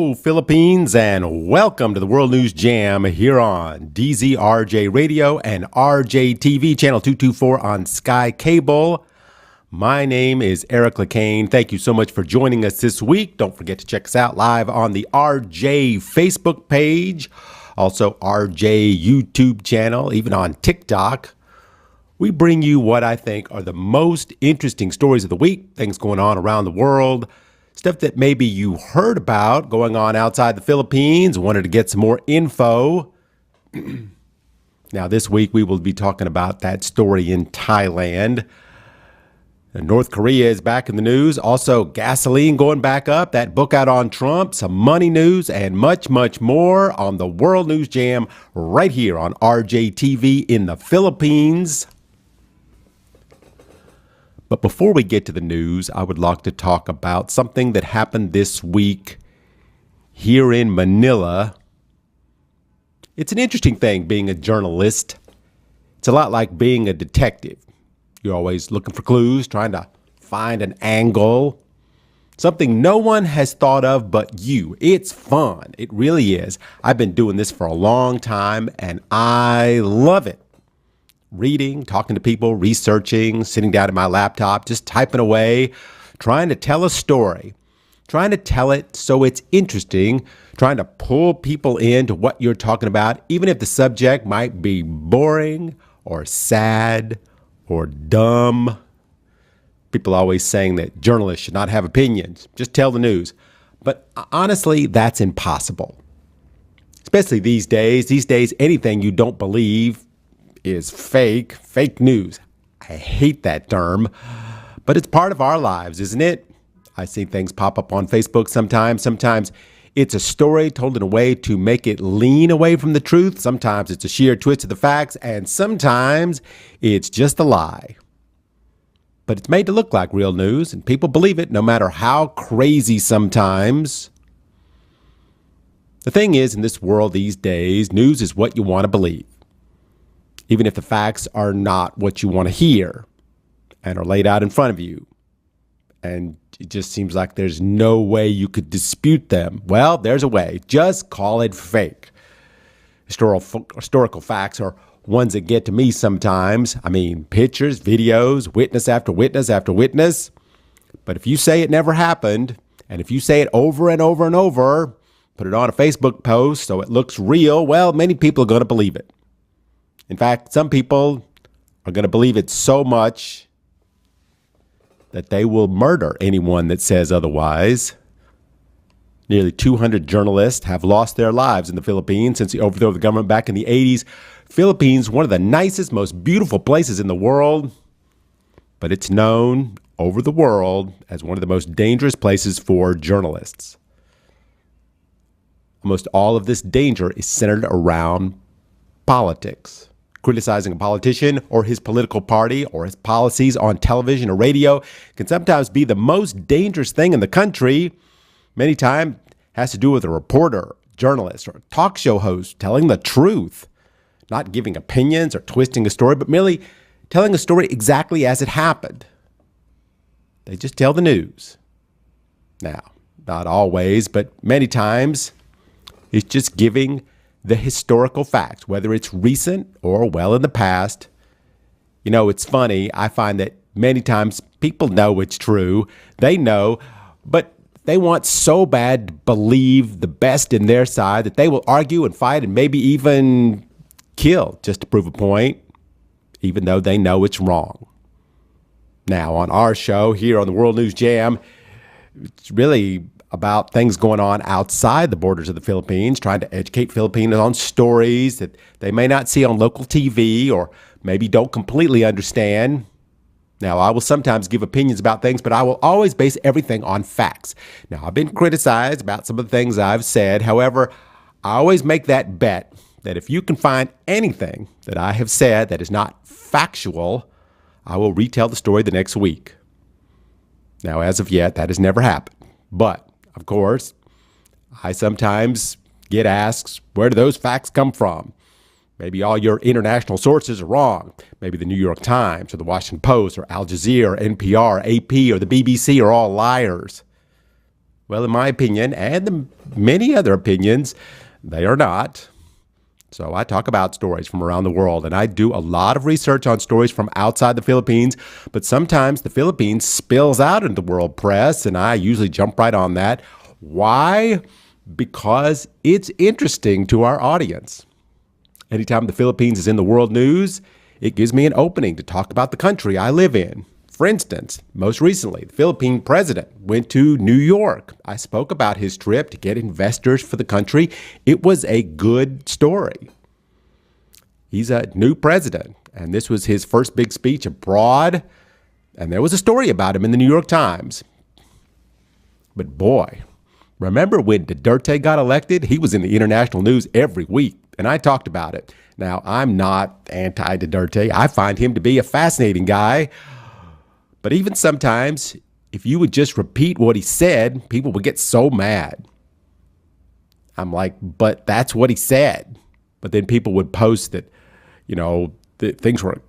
Hello, Philippines, and welcome to the World News Jam here on DZRJ Radio and RJTV, channel 224 on Sky Cable. My name is Eric Lecain. Thank you so much for joining us this week. Don't forget to check us out live on the RJ Facebook page, also RJ YouTube channel, even on TikTok. We bring you what I think are the most interesting stories of the week, things going on around the world, stuff that maybe you heard about going on outside the Philippines, wanted to get some more info. Now, this week we will be talking about that story in Thailand. North Korea is back in the news. Also, gasoline going back up, that book out on Trump, some money news, and much, much more on the World News Jam right here on RJTV in the Philippines. But before we get to the news, I would like to talk about something that happened this week here in Manila. It's an interesting thing being a journalist. It's a lot like being a detective. You're always looking for clues, trying to find an angle, something no one has thought of but you. It's fun. It really is. I've been doing this for a long time, and I love it. Reading, talking to people, researching, sitting down at my laptop, just typing away, trying to tell a story, trying to tell it so it's interesting, trying to pull people into what you're talking about, even if the subject might be boring or sad or dumb. People always saying that journalists should not have opinions, just tell the news. But honestly, that's impossible. Especially these days. These days, anything you don't believe is fake news. I hate that term, but it's part of our lives, isn't it? I see things pop up on Facebook sometimes. Sometimes it's a story told in a way to make it lean away from the truth. Sometimes it's a sheer twist of the facts, and sometimes it's just a lie. But it's made to look like real news, and people believe it no matter how crazy sometimes. The thing is, in this world these days, news is what you want to believe, even if the facts are not what you want to hear and are laid out in front of you. And it just seems like there's no way you could dispute them. Well, there's a way. Just call it fake. Historical facts are ones that get to me sometimes. I mean, pictures, videos, witness after witness after witness. But if you say it never happened, and if you say it over and over and over, put it on a Facebook post so it looks real, well, many people are going to believe it. In fact, some people are going to believe it so much that they will murder anyone that says otherwise. Nearly 200 journalists have lost their lives in the Philippines since the overthrow of the government back in the 80s. Philippines, one of the nicest, most beautiful places in the world, but it's known over the world as one of the most dangerous places for journalists. Almost all of this danger is centered around politics. Criticizing a politician or his political party or his policies on television or radio can sometimes be the most dangerous thing in the country. Many times has to do with a reporter, journalist, or talk show host telling the truth, not giving opinions or twisting a story, but merely telling a story exactly as it happened. They just tell the news. Now, not always, but many times it's just giving the historical facts, whether it's recent or well in the past. You know, it's funny. I find that many times people know it's true. They know, but they want so bad to believe the best in their side that they will argue and fight and maybe even kill just to prove a point, even though they know it's wrong. Now, on our show here on the World News Jam, it's really about things going on outside the borders of the Philippines, trying to educate Filipinos on stories that they may not see on local TV or maybe don't completely understand. Now, I will sometimes give opinions about things, but I will always base everything on facts. Now, I've been criticized about some of the things I've said. However, I always make that bet that if you can find anything that I have said that is not factual, I will retell the story the next week. Now, as of yet, that has never happened. But of course, I sometimes get asked, where do those facts come from? Maybe all your international sources are wrong. Maybe the New York Times or the Washington Post or Al Jazeera or NPR, AP or the BBC are all liars. Well, in my opinion, and the many other opinions, they are not. So I talk about stories from around the world, and I do a lot of research on stories from outside the Philippines, but sometimes the Philippines spills out into the world press, and I usually jump right on that. Why? Because it's interesting to our audience. Anytime the Philippines is in the world news, it gives me an opening to talk about the country I live in. For instance, most recently, the Philippine president went to New York. I spoke about his trip to get investors for the country. It was a good story. He's a new president, and this was his first big speech abroad, and there was a story about him in the New York Times. But boy, remember when Duterte got elected? He was in the international news every week, and I talked about it. Now, I'm not anti-Duterte. I find him to be a fascinating guy. But even sometimes, if you would just repeat what he said, people would get so mad. I'm like, but that's what he said. But then people would post that, that things were,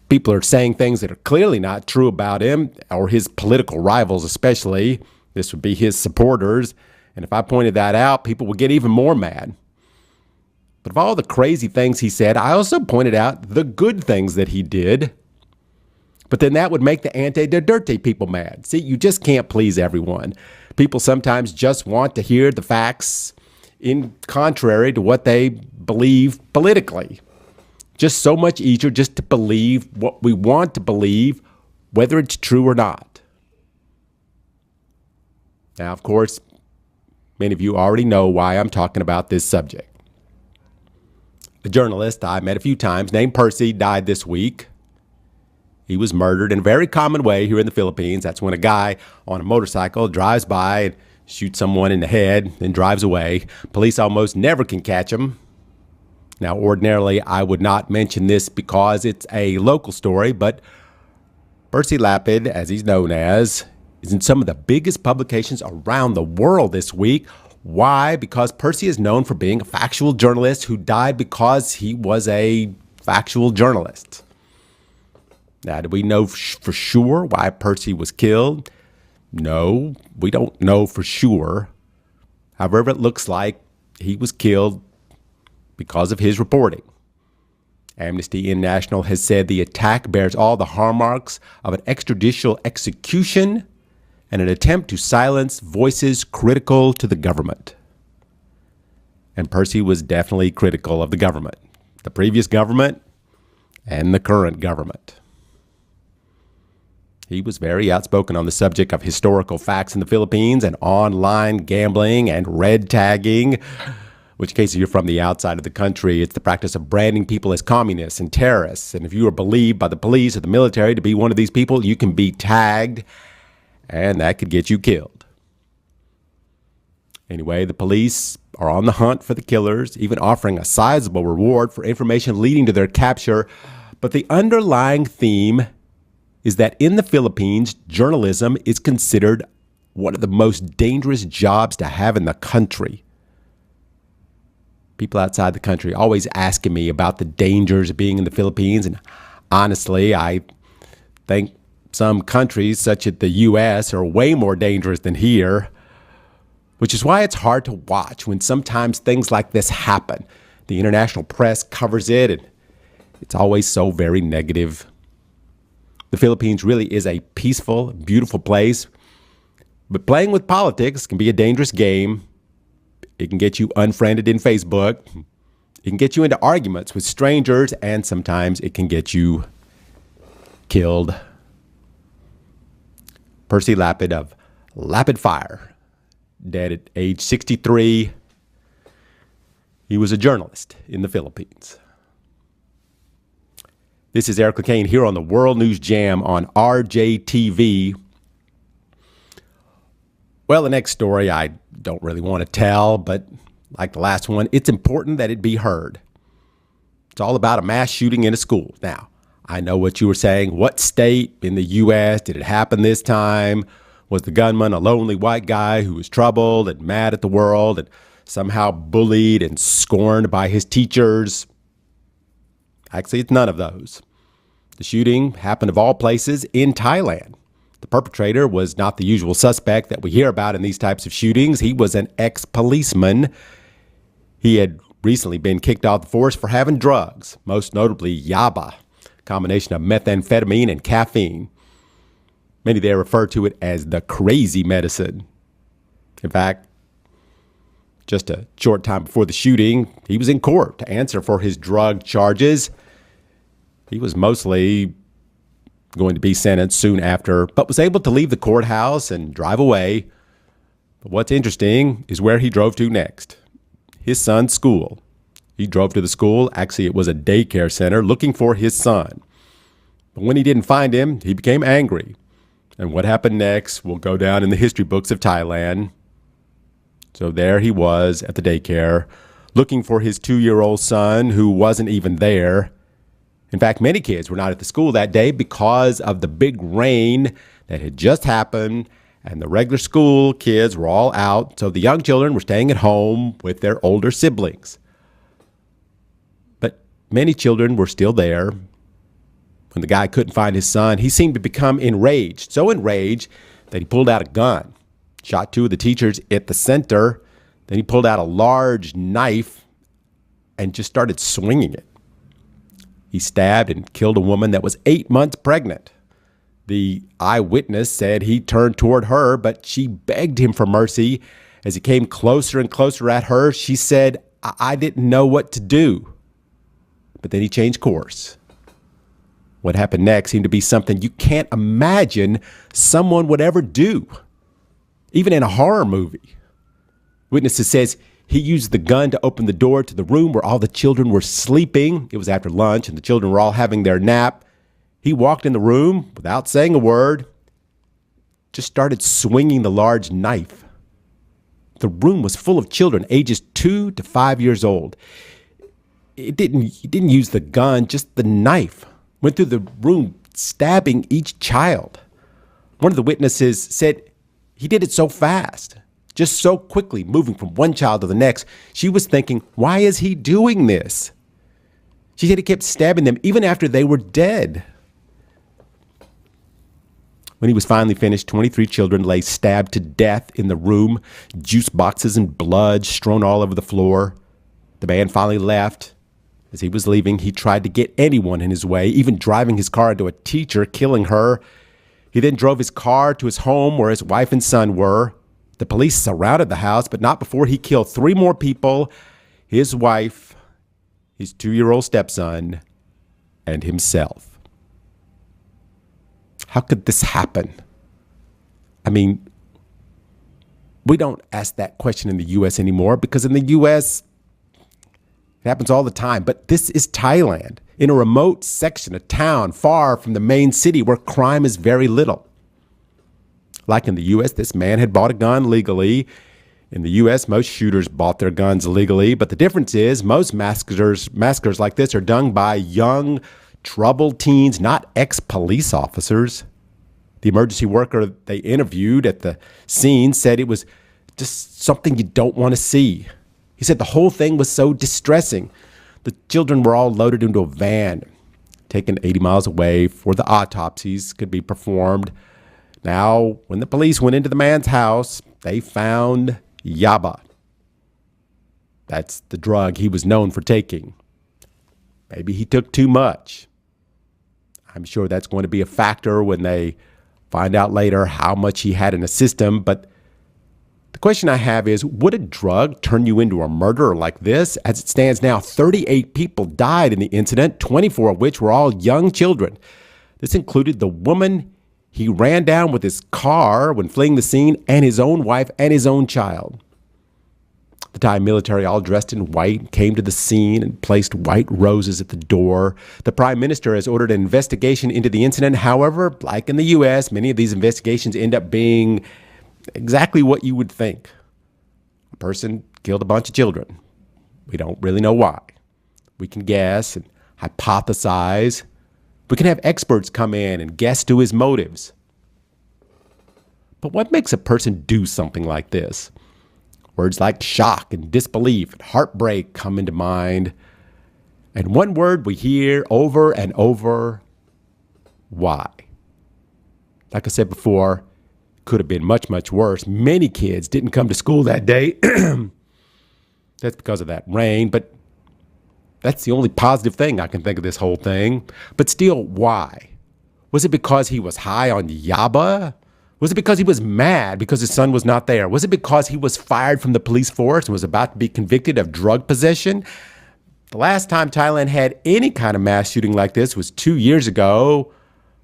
people are saying things that are clearly not true about him or his political rivals, especially. This would be his supporters. And if I pointed that out, people would get even more mad. But of all the crazy things he said, I also pointed out the good things that he did. But then that would make the anti-Duterte people mad. See, you just can't please everyone. People sometimes just want to hear the facts in contrary to what they believe politically. Just so much easier just to believe what we want to believe, whether it's true or not. Now, of course, many of you already know why I'm talking about this subject. A journalist I met a few times named Percy died this week. He was murdered in a very common way here in the Philippines. That's when a guy on a motorcycle drives by and shoots someone in the head, then drives away. Police almost never can catch him. Now, ordinarily, I would not mention this because it's a local story, but Percy Lapid, as he's known as, is in some of the biggest publications around the world this week. Why? Because Percy is known for being a factual journalist who died because he was a factual journalist. Now, do we know for sure why Percy was killed? No, we don't know for sure. However, it looks like he was killed because of his reporting. Amnesty International has said the attack bears all the hallmarks of an extrajudicial execution and an attempt to silence voices critical to the government. And Percy was definitely critical of the government, the previous government and the current government. He was very outspoken on the subject of historical facts in the Philippines and online gambling and red tagging, which in case you're from the outside of the country, it's the practice of branding people as communists and terrorists. And if you are believed by the police or the military to be one of these people, you can be tagged, and that could get you killed. Anyway, the police are on the hunt for the killers, even offering a sizable reward for information leading to their capture. But the underlying theme is that in the Philippines, journalism is considered one of the most dangerous jobs to have in the country. People outside the country always asking me about the dangers of being in the Philippines. And honestly, I think some countries, such as the U.S., are way more dangerous than here, which is why it's hard to watch when sometimes things like this happen. The international press covers it, and it's always so very negative. The Philippines really is a peaceful, beautiful place, but playing with politics can be a dangerous game. It can get you unfriended in Facebook. It can get you into arguments with strangers, and sometimes it can get you killed. Percy Lapid of Lapid Fire, dead at age 63. He was a journalist in the Philippines. This is Eric Lecain here on the World News Jam on RJTV. Well, the next story I don't really want to tell, but like the last one, it's important that it be heard. It's all about a mass shooting in a school. Now, I know what you were saying. What state in the U.S. did it happen this time? Was the gunman a lonely white guy who was troubled and mad at the world and somehow bullied and scorned by his teachers? Actually, it's none of those. The shooting happened of all places in Thailand. The perpetrator was not the usual suspect that we hear about in these types of shootings. He was an ex-policeman. He had recently been kicked off the force for having drugs, most notably yaba, a combination of methamphetamine and caffeine. Many there refer to it as the crazy medicine. In fact, just a short time before the shooting, he was in court to answer for his drug charges. He was mostly going to be sentenced soon after, but was able to leave the courthouse and drive away. But what's interesting is where he drove to next. His son's school. He drove to the school. Actually, it was a daycare center looking for his son. But when he didn't find him, he became angry. And what happened next will go down in the history books of Thailand. So there he was at the daycare, looking for his 2-year-old son who wasn't even there. In fact, many kids were not at the school that day because of the big rain that had just happened, and the regular school kids were all out, so the young children were staying at home with their older siblings. But many children were still there. When the guy couldn't find his son, he seemed to become enraged, so enraged that he pulled out a gun, shot 2 of the teachers at the center. Then he pulled out a large knife and just started swinging it. He stabbed and killed a woman that was 8 months pregnant. The eyewitness said he turned toward her, but she begged him for mercy. As he came closer and closer at her, she said, I didn't know what to do. But then he changed course. What happened next seemed to be something you can't imagine someone would ever do, even in a horror movie. Witnesses says he used the gun to open the door to the room where all the children were sleeping. It was after lunch and the children were all having their nap. He walked in the room without saying a word, just started swinging the large knife. The room was full of children ages 2 to 5 years old. He didn't use the gun, just the knife. Went through the room stabbing each child. One of the witnesses said he did it so fast, just so quickly, moving from one child to the next. She was thinking, why is he doing this? She said he kept stabbing them even after they were dead. When he was finally finished, 23 children lay stabbed to death in the room, juice boxes and blood strewn all over the floor. The man finally left. As he was leaving, he tried to get anyone in his way, even driving his car into a teacher, killing her. He then drove his car to his home where his wife and son were. The police surrounded the house, but not before he killed 3 more people, his wife, his 2-year-old stepson, and himself. How could this happen? I mean, we don't ask that question in the U.S. anymore because in the U.S., it happens all the time. But this is Thailand, in a remote section of town far from the main city where crime is very little. Like in the U.S., this man had bought a gun legally. In the U.S., most shooters bought their guns legally. But the difference is most massacres like this are done by young, troubled teens, not ex-police officers. The emergency worker they interviewed at the scene said it was just something you don't want to see. He said the whole thing was so distressing. The children were all loaded into a van, taken 80 miles away for the autopsies could be performed. Now, when the police went into the man's house, they found yaba. That's the drug he was known for taking. Maybe he took too much. I'm sure that's going to be a factor when they find out later how much he had in the system. But the question I have is, would a drug turn you into a murderer like this? As it stands now, 38 people died in the incident, 24 of which were all young children. This included the woman he ran down with his car when fleeing the scene, and his own wife and his own child. The Thai military, all dressed in white, came to the scene and placed white roses at the door. The prime minister has ordered an investigation into the incident. However, like in the U.S., many of these investigations end up being exactly what you would think. A person killed a bunch of children. We don't really know why. We can guess and hypothesize. We can have experts come in and guess to his motives. But what makes a person do something like this? Words like shock and disbelief and heartbreak come into mind. And one word we hear over and over, why? Like I said before, could have been much, much worse. Many kids didn't come to school that day. That's because of that rain, but that's the only positive thing I can think of this whole thing. But still, why? Was it because he was high on yaba? Was it because he was mad because his son was not there? Was it because he was fired from the police force and was about to be convicted of drug possession? The last time Thailand had any kind of mass shooting like this was 2 years ago,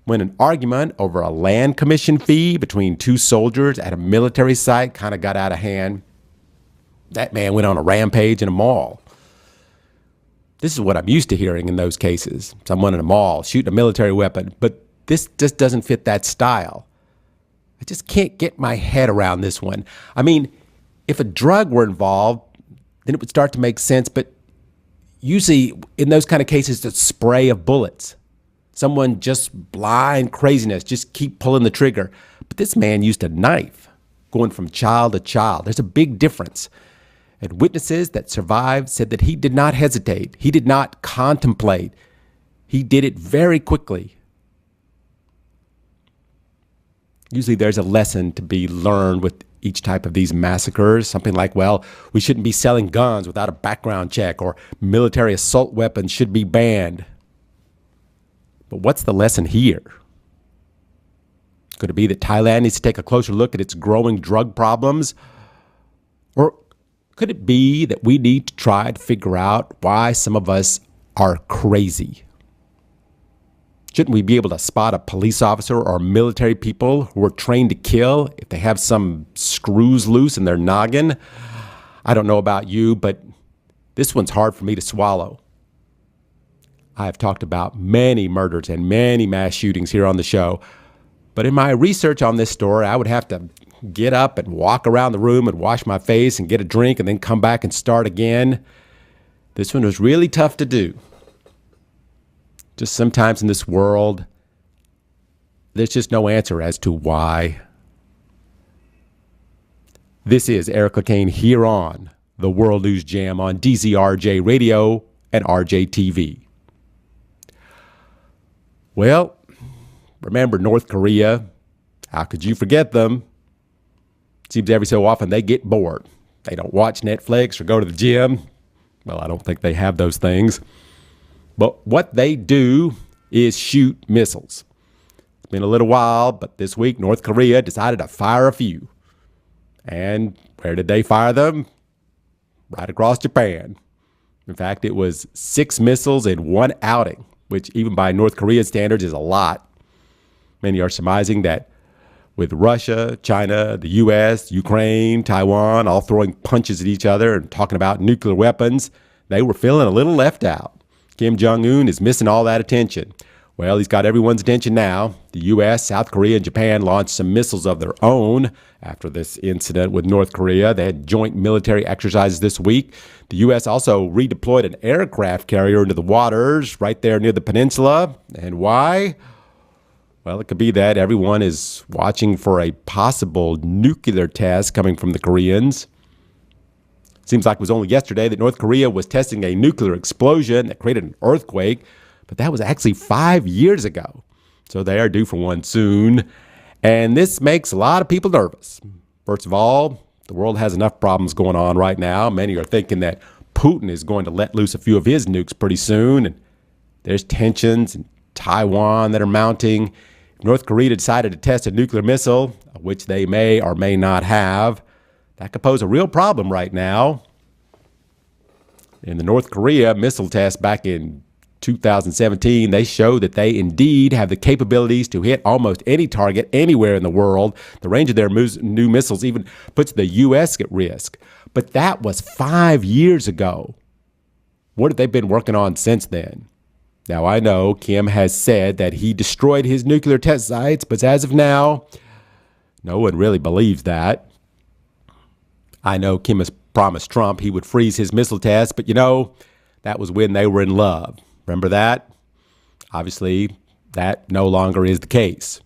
when an argument over a land commission fee between two soldiers at a military site kind of got out of hand. That man went on a rampage in a mall. This is what I'm used to hearing in those cases. Someone in a mall shooting a military weapon, but this just doesn't fit that style. I just can't get my head around this one. I mean, if a drug were involved, then it would start to make sense, but usually in those kind of cases, it's a spray of bullets. Someone just blind craziness, just keep pulling the trigger. But this man used a knife, going from child to child. There's a big difference. And witnesses that survived said that he did not hesitate. He did not contemplate. He did it very quickly. Usually there's a lesson to be learned with each type of these massacres. Something like, well, we shouldn't be selling guns without a background check, or military assault weapons should be banned. But what's the lesson here? Could it be that Thailand needs to take a closer look at its growing drug problems? Or could it be that we need to try to figure out why some of us are crazy? Shouldn't we be able to spot a police officer or military people who are trained to kill if they have some screws loose in their noggin? I don't know about you, but this one's hard for me to swallow. I have talked about many murders and many mass shootings here on the show, but in my research on this story, I would have to get up and walk around the room and wash my face and get a drink and then come back and start again. This one was really tough to do. Just sometimes in this world, there's just no answer as to why. This is Eric Lecain here on the World News Jam on DZRJ Radio and RJTV. Well, remember North Korea? How could you forget them? Seems every so often they get bored. They don't watch Netflix or go to the gym. Well, I don't think they have those things. But what they do is shoot missiles. It's been a little while, but this week North Korea decided to fire a few. And where did they fire them? Right across Japan. In fact, it was 6 missiles in one outing, which even by North Korean standards is a lot. Many are surmising that with Russia, China, the U.S., Ukraine, Taiwan, all throwing punches at each other and talking about nuclear weapons, they were feeling a little left out. Kim Jong-un is missing all that attention. Well, he's got everyone's attention now. The U.S., South Korea, and Japan launched some missiles of their own after this incident with North Korea. They had joint military exercises this week. The U.S. also redeployed an aircraft carrier into the waters right there near the peninsula. And why? Well, it could be that everyone is watching for a possible nuclear test coming from the Koreans. Seems like it was only yesterday that North Korea was testing a nuclear explosion that created an earthquake, but that was actually 5 years ago. So they are due for one soon. And this makes a lot of people nervous. First of all, the world has enough problems going on right now. Many are thinking that Putin is going to let loose a few of his nukes pretty soon. And there's tensions in Taiwan that are mounting. If North Korea decided to test a nuclear missile, which they may or may not have, that could pose a real problem right now. In the North Korea missile test back in 2017, they showed that they indeed have the capabilities to hit almost any target anywhere in the world. The range of their new missiles even puts the U.S. at risk. But that was 5 years ago. What have they been working on since then? Now, I know Kim has said that he destroyed his nuclear test sites, but as of now, no one really believes that. I know Kim has promised Trump he would freeze his missile tests, but that was when they were in love. Remember that? Obviously, that no longer is the case.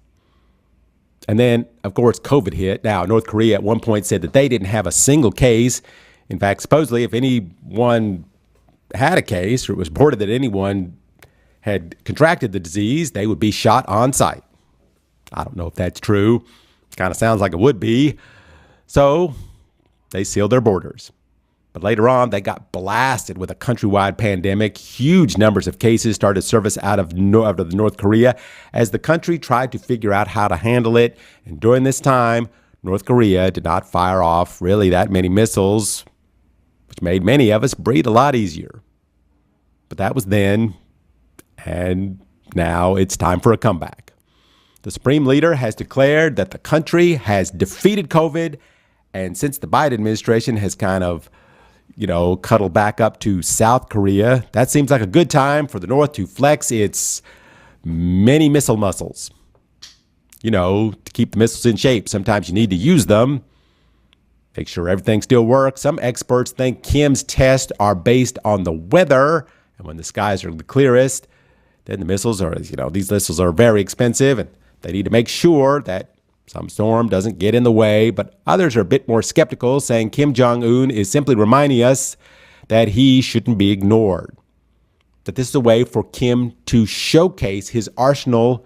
And then, of course, COVID hit. Now, North Korea at one point said that they didn't have a single case. In fact, supposedly, if anyone had a case or it was reported that anyone had contracted the disease, they would be shot on sight. I don't know if that's true. Kind of sounds like it would be. So they sealed their borders. But later on, they got blasted with a countrywide pandemic. Huge numbers of cases started to surface out of North Korea as the country tried to figure out how to handle it. And during this time, North Korea did not fire off really that many missiles, which made many of us breathe a lot easier. But that was then, and now it's time for a comeback. The Supreme Leader has declared that the country has defeated COVID, and since the Biden administration has kind of cuddled back up to South Korea, that seems like a good time for the North to flex its many missile muscles. To keep the missiles in shape. Sometimes you need to use them. Make sure everything still works. Some experts think Kim's tests are based on the weather. And when the skies are the clearest, then the missiles are, these missiles are very expensive and they need to make sure that some storm doesn't get in the way. But others are a bit more skeptical, saying Kim Jong-un is simply reminding us that he shouldn't be ignored. That this is a way for Kim to showcase his arsenal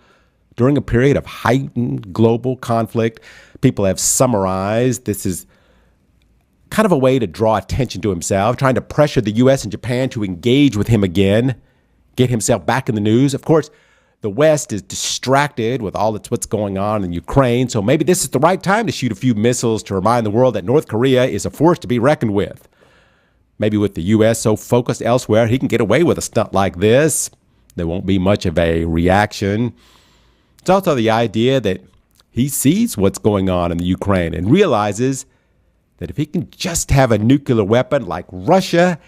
during a period of heightened global conflict. People have summarized this is kind of a way to draw attention to himself, trying to pressure the U.S. and Japan to engage with him again, get himself back in the news. Of course, the West is distracted with all that's what's going on in Ukraine, so maybe this is the right time to shoot a few missiles to remind the world that North Korea is a force to be reckoned with. Maybe with the U.S. so focused elsewhere, he can get away with a stunt like this. There won't be much of a reaction. It's also the idea that he sees what's going on in the Ukraine and realizes that if he can just have a nuclear weapon like Russia,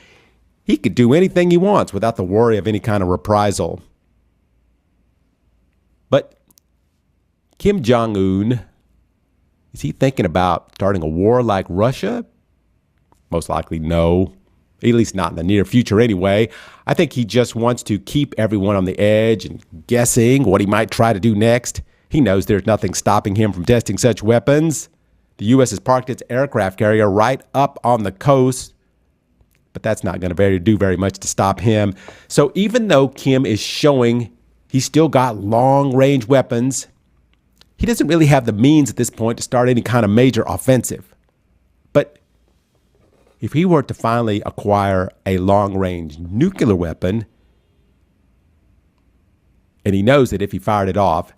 he could do anything he wants without the worry of any kind of reprisal. But Kim Jong-un, is he thinking about starting a war like Russia? Most likely no, at least not in the near future anyway. I think he just wants to keep everyone on the edge and guessing what he might try to do next. He knows there's nothing stopping him from testing such weapons. The U.S. has parked its aircraft carrier right up on the coast, but that's not going to do very much to stop him. So even though Kim is showing he's still got long-range weapons, he doesn't really have the means at this point to start any kind of major offensive. But if he were to finally acquire a long-range nuclear weapon, and he knows that if he fired it off,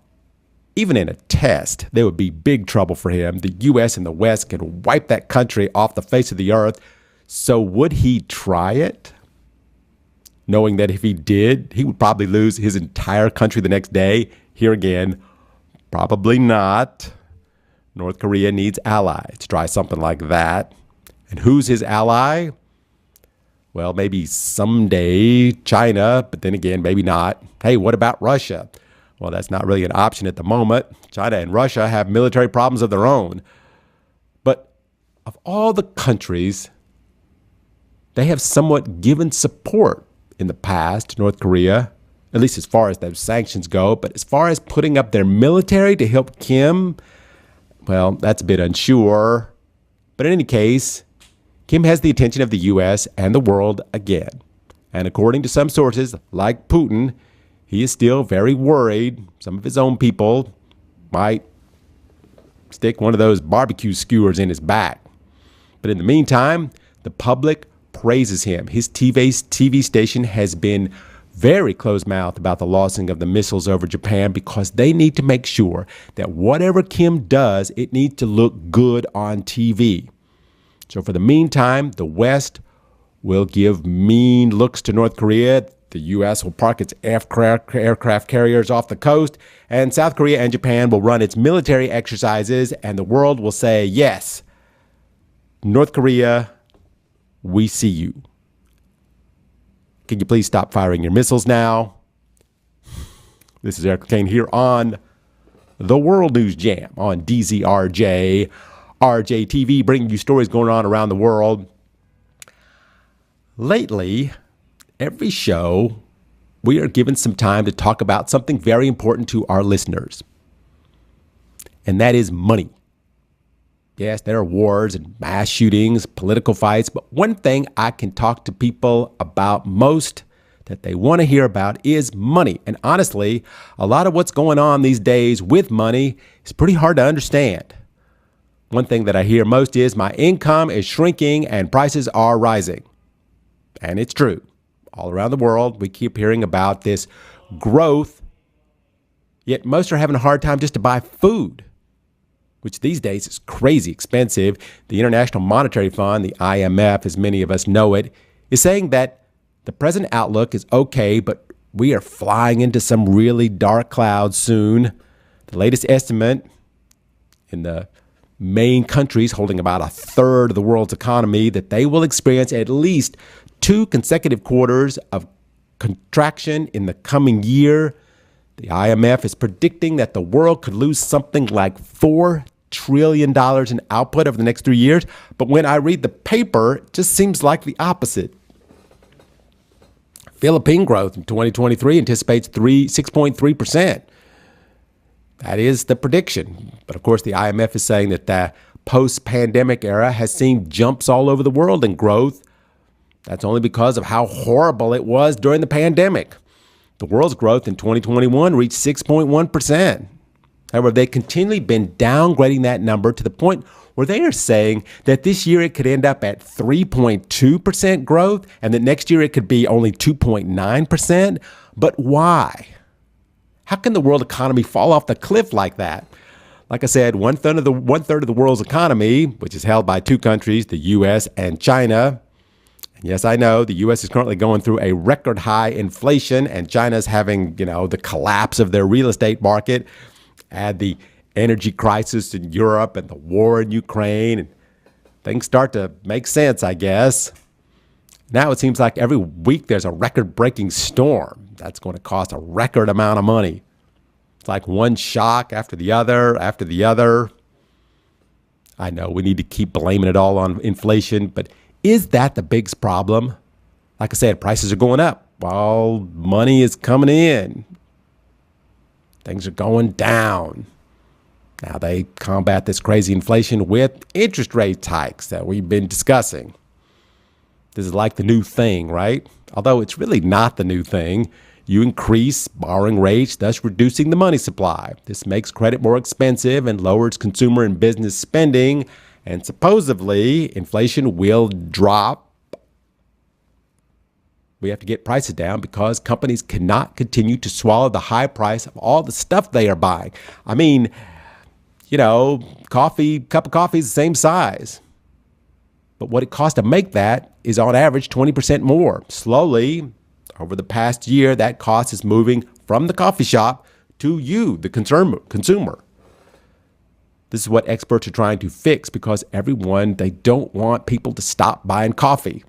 even in a test, there would be big trouble for him. The U.S. and the West could wipe that country off the face of the earth. So would he try it? Knowing that if he did, he would probably lose his entire country the next day. Here again, probably not. North Korea needs allies to try something like that. And who's his ally? Well, maybe someday China, but then again, maybe not. Hey, what about Russia? Well, that's not really an option at the moment. China and Russia have military problems of their own. But of all the countries, they have somewhat given support in the past to North Korea, at least as far as those sanctions go. But as far as putting up their military to help Kim, well, that's a bit unsure. But in any case, Kim has the attention of the U.S. and the world again. And according to some sources, like Putin, he is still very worried some of his own people might stick one of those barbecue skewers in his back. But in the meantime, the public praises him. His TV station has been very close-mouthed about the launching of the missiles over Japan because they need to make sure that whatever Kim does, it needs to look good on TV. So for the meantime, the West will give mean looks to North Korea. The U.S. will park its aircraft carriers off the coast, and South Korea and Japan will run its military exercises, and the world will say, yes, North Korea, we see you. Can you please stop firing your missiles now? This is Eric Lecain here on the World News Jam on DZRJ, RJTV, bringing you stories going on around the world. Lately, every show, we are given some time to talk about something very important to our listeners, and that is money. Yes, there are wars and mass shootings, political fights, but one thing I can talk to people about most, that they want to hear about is money. And honestly, a lot of what's going on these days with money is pretty hard to understand. One thing that I hear most is my income is shrinking and prices are rising. And it's true. All around the world, we keep hearing about this growth, yet most are having a hard time just to buy food, which these days is crazy expensive. The International Monetary Fund, the IMF, as many of us know it, is saying that the present outlook is okay, but we are flying into some really dark clouds soon. The latest estimate in the main countries holding about a third of the world's economy that they will experience at least 2 consecutive quarters of contraction in the coming year. The IMF is predicting that the world could lose something like $4 trillion in output over the next 3 years. But when I read the paper, it just seems like the opposite. Philippine growth in 2023 anticipates 6.3%. That is the prediction. But of course, the IMF is saying that the post-pandemic era has seen jumps all over the world in growth. That's only because of how horrible it was during the pandemic. The world's growth in 2021 reached 6.1%. However, they've continually been downgrading that number to the point where they are saying that this year it could end up at 3.2% growth and that next year it could be only 2.9%. But why? How can the world economy fall off the cliff like that? Like I said, one third of the world's economy, which is held by 2 countries, the U.S. and China. And yes, I know the U.S. is currently going through a record high inflation, and China's having, the collapse of their real estate market. Add the energy crisis in Europe and the war in Ukraine, and things start to make sense, I guess. Now it seems like every week there's a record-breaking storm that's going to cost a record amount of money. It's like one shock after the other. I know we need to keep blaming it all on inflation, but is that the biggest problem? Like I said, prices are going up while money is coming in. Things are going down. Now they combat this crazy inflation with interest rate hikes that we've been discussing. This is like the new thing, right? Although it's really not the new thing. You increase borrowing rates, thus reducing the money supply. This makes credit more expensive and lowers consumer and business spending. And supposedly, inflation will drop. We have to get prices down because companies cannot continue to swallow the high price of all the stuff they are buying. I mean, cup of coffee is the same size. But what it costs to make that is on average 20% more. Slowly, over the past year, that cost is moving from the coffee shop to you, the consumer. This is what experts are trying to fix because they don't want people to stop buying coffee,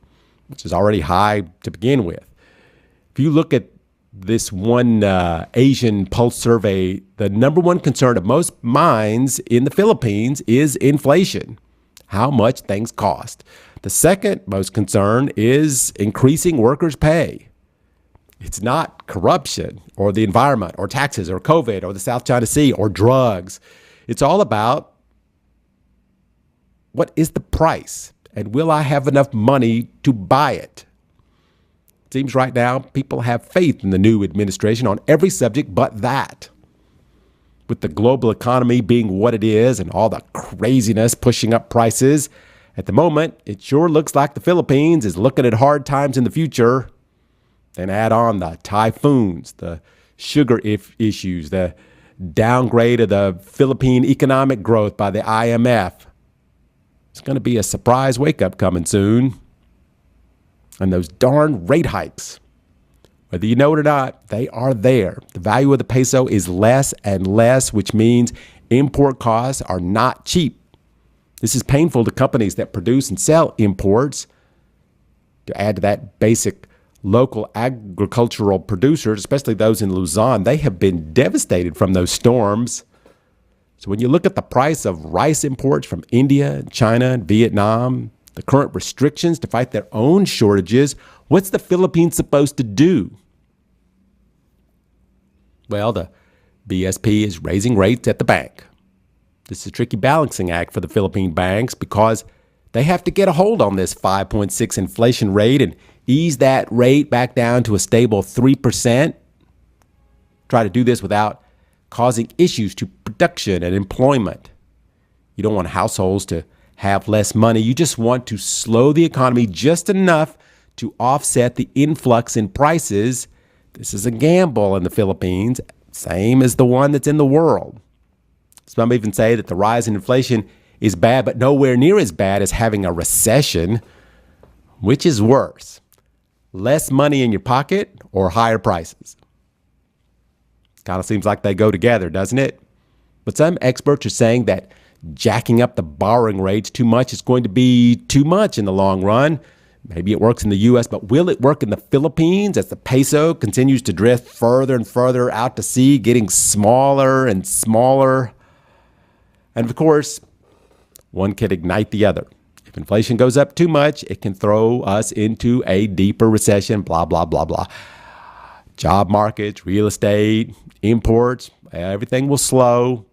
which is already high to begin with. If you look at this one Asian Pulse survey, the number one concern of most minds in the Philippines is inflation, how much things cost. The second most concern is increasing workers' pay. It's not corruption or the environment or taxes or COVID or the South China Sea or drugs. It's all about what is the price and will I have enough money to buy it? It seems right now people have faith in the new administration on every subject but that. With the global economy being what it is and all the craziness pushing up prices, at the moment, it sure looks like the Philippines is looking at hard times in the future. Then add on the typhoons, the sugar issues, the downgrade of the Philippine economic growth by the IMF. It's going to be a surprise wake-up coming soon. And those darn rate hikes, whether you know it or not, they are there. The value of the peso is less and less, which means import costs are not cheap. This is painful to companies that produce and sell imports. To add to that basic local agricultural producers, especially those in Luzon, they have been devastated from those storms. So when you look at the price of rice imports from India, China, and Vietnam, the current restrictions to fight their own shortages, what's the Philippines supposed to do? Well, the BSP is raising rates at the bank. This is a tricky balancing act for the Philippine banks because they have to get a hold on this 5.6 inflation rate, and ease that rate back down to a stable 3%. Try to do this without causing issues to production and employment. You don't want households to have less money. You just want to slow the economy just enough to offset the influx in prices. This is a gamble in the Philippines, same as the one that's in the world. Some even say that the rise in inflation is bad, but nowhere near as bad as having a recession. Which is worse? Less money in your pocket or higher prices? Kind of seems like they go together, doesn't it? But some experts are saying that jacking up the borrowing rates too much is going to be too much in the long run. Maybe it works in the U.S., but will it work in the Philippines as the peso continues to drift further and further out to sea, getting smaller and smaller? And of course, one can ignite the other. If inflation goes up too much, it can throw us into a deeper recession, blah, blah, blah, blah. Job markets, real estate, imports, everything will slow.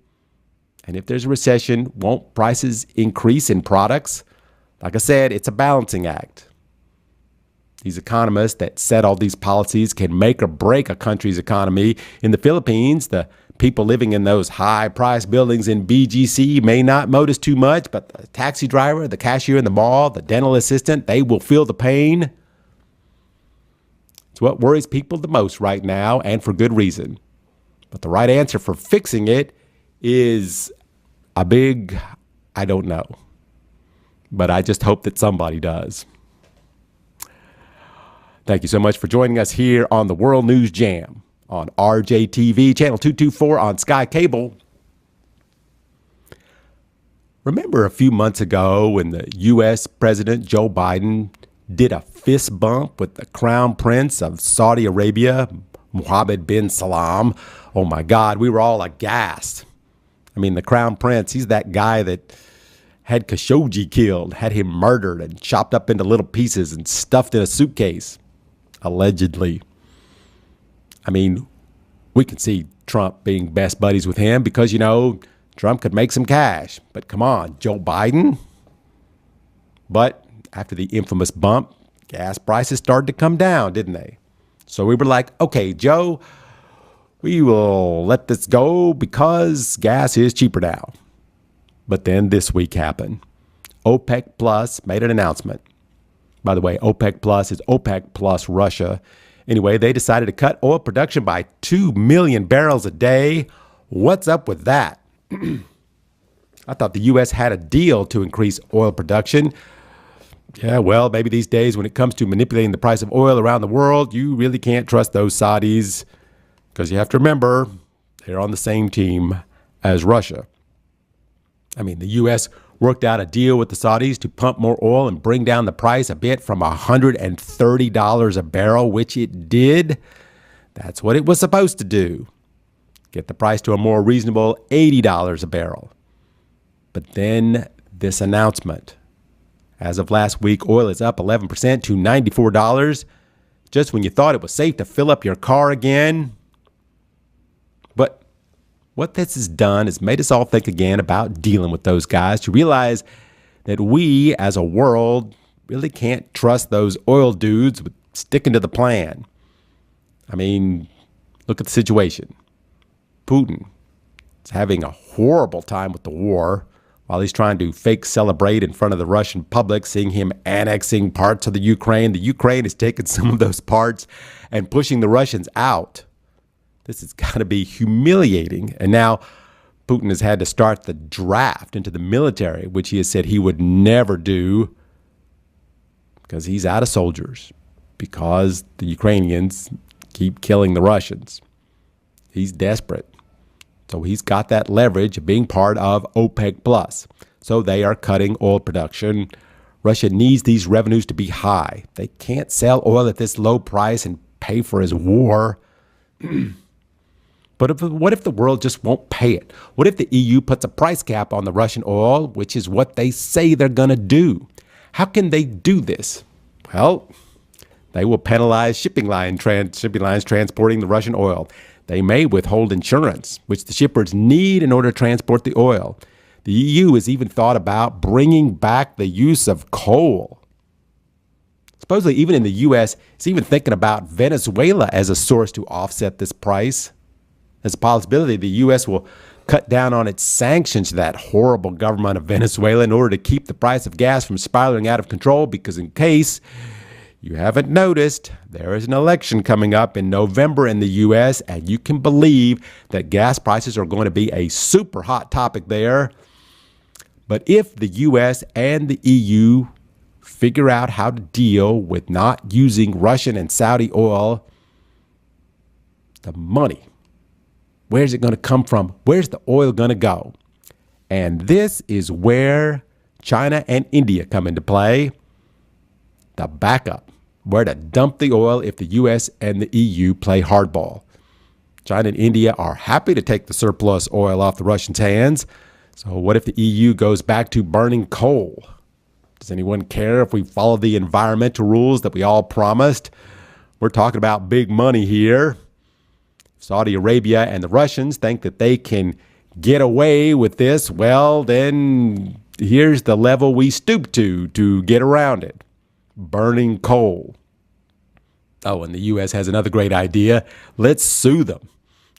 And if there's a recession, won't prices increase in products? Like I said, it's a balancing act. These economists that set all these policies can make or break a country's economy. In the Philippines, the people living in those high-priced buildings in BGC may not notice too much, but the taxi driver, the cashier in the mall, the dental assistant, they will feel the pain. It's what worries people the most right now, and for good reason. But the right answer for fixing it is a big, I don't know. But I just hope that somebody does. Thank you so much for joining us here on the World News Jam on RJTV, channel 224 on Sky Cable. Remember a few months ago when the U.S. President Joe Biden did a fist bump with the Crown Prince of Saudi Arabia, Mohammed bin Salman? Oh my God, we were all aghast. I mean, the Crown Prince, he's that guy that had Khashoggi killed, had him murdered and chopped up into little pieces and stuffed in a suitcase, allegedly. I mean, we can see Trump being best buddies with him because, you know, Trump could make some cash. But come on, Joe Biden? But after the infamous bump, gas prices started to come down, didn't they? So we were like, okay, Joe, we will let this go because gas is cheaper now. But then this week happened. OPEC Plus made an announcement. By the way, OPEC Plus is OPEC plus Russia. Anyway, they decided to cut oil production by 2 million barrels a day. What's up with that? I thought the U.S. had a deal to increase oil production. Yeah, well, maybe these days when it comes to manipulating the price of oil around the world, you really can't trust those Saudis because you have to remember they're on the same team as Russia. I mean, the U.S. worked out a deal with the Saudis to pump more oil and bring down the price a bit from $130 a barrel, which it did. That's what it was supposed to do. Get the price to a more reasonable $80 a barrel. But then this announcement. As of last week, oil is up 11% to $94. Just when you thought it was safe to fill up your car again. But what this has done is made us all think again about dealing with those guys, to realize that we as a world really can't trust those oil dudes with sticking to the plan. I mean, look at the situation. Putin is having a horrible time with the war while he's trying to fake celebrate in front of the Russian public, seeing him annexing parts of the Ukraine. The Ukraine has taken some of those parts and pushing the Russians out. This has got to be humiliating. And now Putin has had to start the draft into the military, which he has said he would never do because he's out of soldiers, because the Ukrainians keep killing the Russians. He's desperate. So he's got that leverage of being part of OPEC Plus. So they are cutting oil production. Russia needs these revenues to be high. They can't sell oil at this low price and pay for his war. But what if the world just won't pay it? What if the EU puts a price cap on the Russian oil, which is what they say they're going to do? How can they do this? Well, they will penalize shipping lines transporting the Russian oil. They may withhold insurance, which the shippers need in order to transport the oil. The EU has even thought about bringing back the use of coal. It's Supposedly, even in the U.S., it's even thinking about Venezuela as a source to offset this price. There's a possibility the U.S. will cut down on its sanctions to that horrible government of Venezuela in order to keep the price of gas from spiraling out of control, because in case you haven't noticed, there is an election coming up in November in the U.S., and you can believe that gas prices are going to be a super hot topic there. But if the U.S. and the EU figure out how to deal with not using Russian and Saudi oil, the money, where's it going to come from? Where's the oil going to go? And this is where China and India come into play. The backup, where to dump the oil if the U.S. and the EU play hardball. China and India are happy to take the surplus oil off the Russians' hands. So what if the EU goes back to burning coal? Does anyone care if we follow the environmental rules that we all promised? We're talking about big money here. Saudi Arabia and the Russians think that they can get away with this. Well, then here's the level we stoop to get around it. Burning coal. Oh, and the U.S. has another great idea. Let's sue them.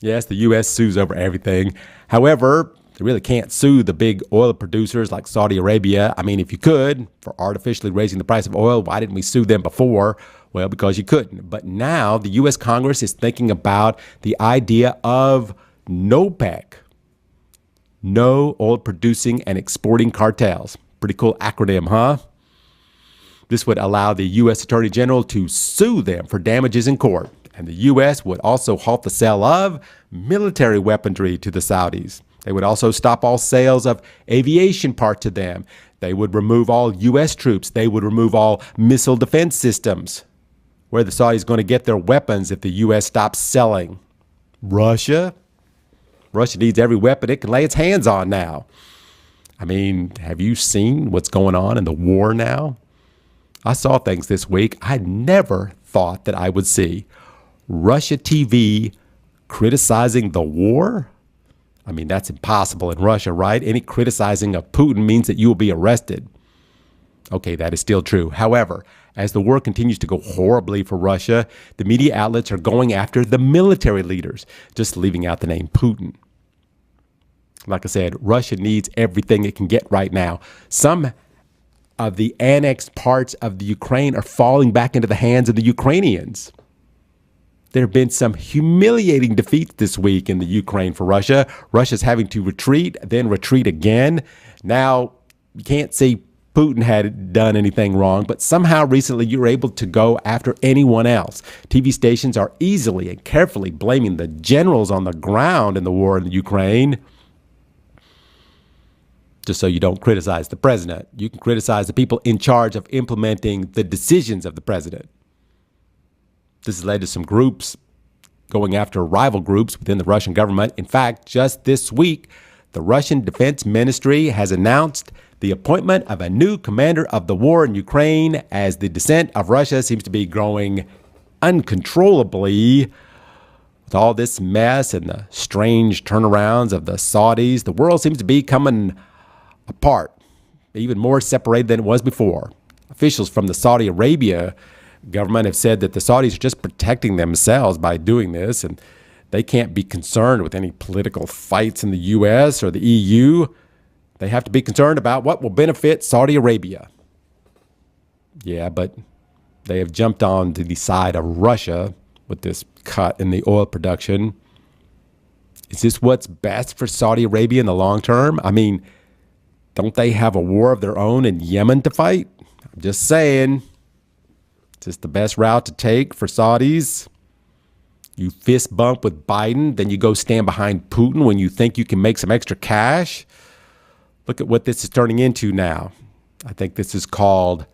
Yes, the U.S. sues over everything. However, they really can't sue the big oil producers like Saudi Arabia. I mean, if you could, for artificially raising the price of oil, why didn't we sue them before? Well, because you couldn't. But now the U.S. Congress is thinking about the idea of NOPEC. No oil producing and exporting cartels. Pretty cool acronym, huh? This would allow the U.S. Attorney General to sue them for damages in court. And the U.S. would also halt the sale of military weaponry to the Saudis. They would also stop all sales of aviation parts to them. They would remove all U.S. troops. They would remove all missile defense systems. Where are the Saudis going to get their weapons if the U.S. stops selling? Russia? Russia needs every weapon it can lay its hands on now. I mean, have you seen what's going on in the war now? I saw things this week I never thought that I would see. Russia TV criticizing the war? I mean, that's impossible in Russia, right? Any criticizing of Putin means that you will be arrested. Okay, that is still true. However, as the war continues to go horribly for Russia, the media outlets are going after the military leaders, just leaving out the name Putin. Like I said, Russia needs everything it can get right now. Some of the annexed parts of the Ukraine are falling back into the hands of the Ukrainians. There have been some humiliating defeats this week in the Ukraine for Russia. Russia's having to retreat, then retreat again. Now, you can't say Putin had done anything wrong, but somehow recently you're able to go after anyone else. TV stations are easily and carefully blaming the generals on the ground in the war in the Ukraine. Just so you don't criticize the president. You can criticize the people in charge of implementing the decisions of the president. This has led to some groups going after rival groups within the Russian government. In fact, just this week, the Russian Defense Ministry has announced the appointment of a new commander of the war in Ukraine as the descent of Russia seems to be growing uncontrollably. With all this mess and the strange turnarounds of the Saudis, the world seems to be coming apart, even more separated than it was before. Officials from the Saudi Arabia government have said that the Saudis are just protecting themselves by doing this, and they can't be concerned with any political fights in the U.S. or the EU. They have to be concerned about what will benefit Saudi Arabia. Yeah, but they have jumped on to the side of Russia with this cut in the oil production. Is this what's best for Saudi Arabia in the long term? I mean, don't they have a war of their own in Yemen to fight? I'm just saying. Is this the best route to take for Saudis? You fist bump with Biden, then you go stand behind Putin when you think you can make some extra cash? Look at what this is turning into now. I think this is called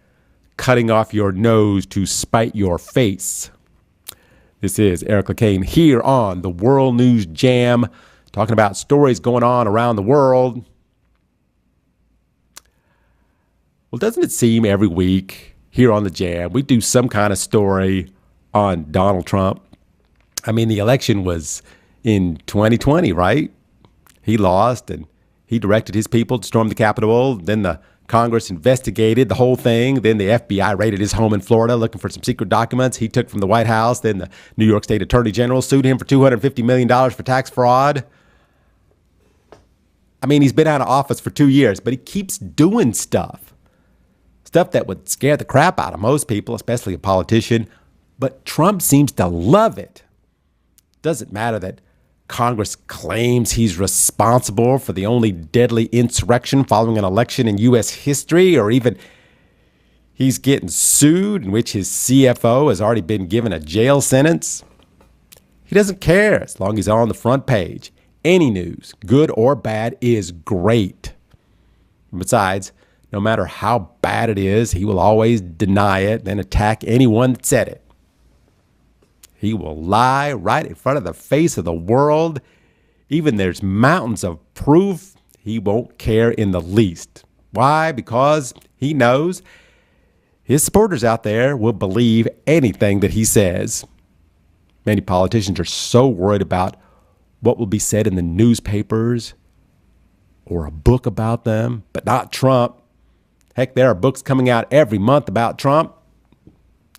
cutting off your nose to spite your face. This is Eric Lecain here on the World News Jam, talking about stories going on around the world. Well, doesn't it seem every week here on the Jam, we do some kind of story on Donald Trump? I mean, the election was in 2020, right? He lost and he directed his people to storm the Capitol. Then the Congress investigated the whole thing. Then the FBI raided his home in Florida looking for some secret documents he took from the White House. Then the New York State Attorney General sued him for $250 million for tax fraud. I mean, he's been out of office for 2 years, but he keeps doing stuff that would scare the crap out of most people, especially a politician. But Trump seems to love it. Doesn't matter that Congress claims he's responsible for the only deadly insurrection following an election in U.S. history, or even he's getting sued in which his CFO has already been given a jail sentence. He doesn't care as long as he's on the front page. Any news, good or bad, is great. Besides, no matter how bad it is, he will always deny it, then attack anyone that said it. He will lie right in front of the face of the world. Even there's mountains of proof, he won't care in the least. Why? Because he knows his supporters out there will believe anything that he says. Many politicians are so worried about what will be said in the newspapers or a book about them, but not Trump. Heck, there are books coming out every month about Trump.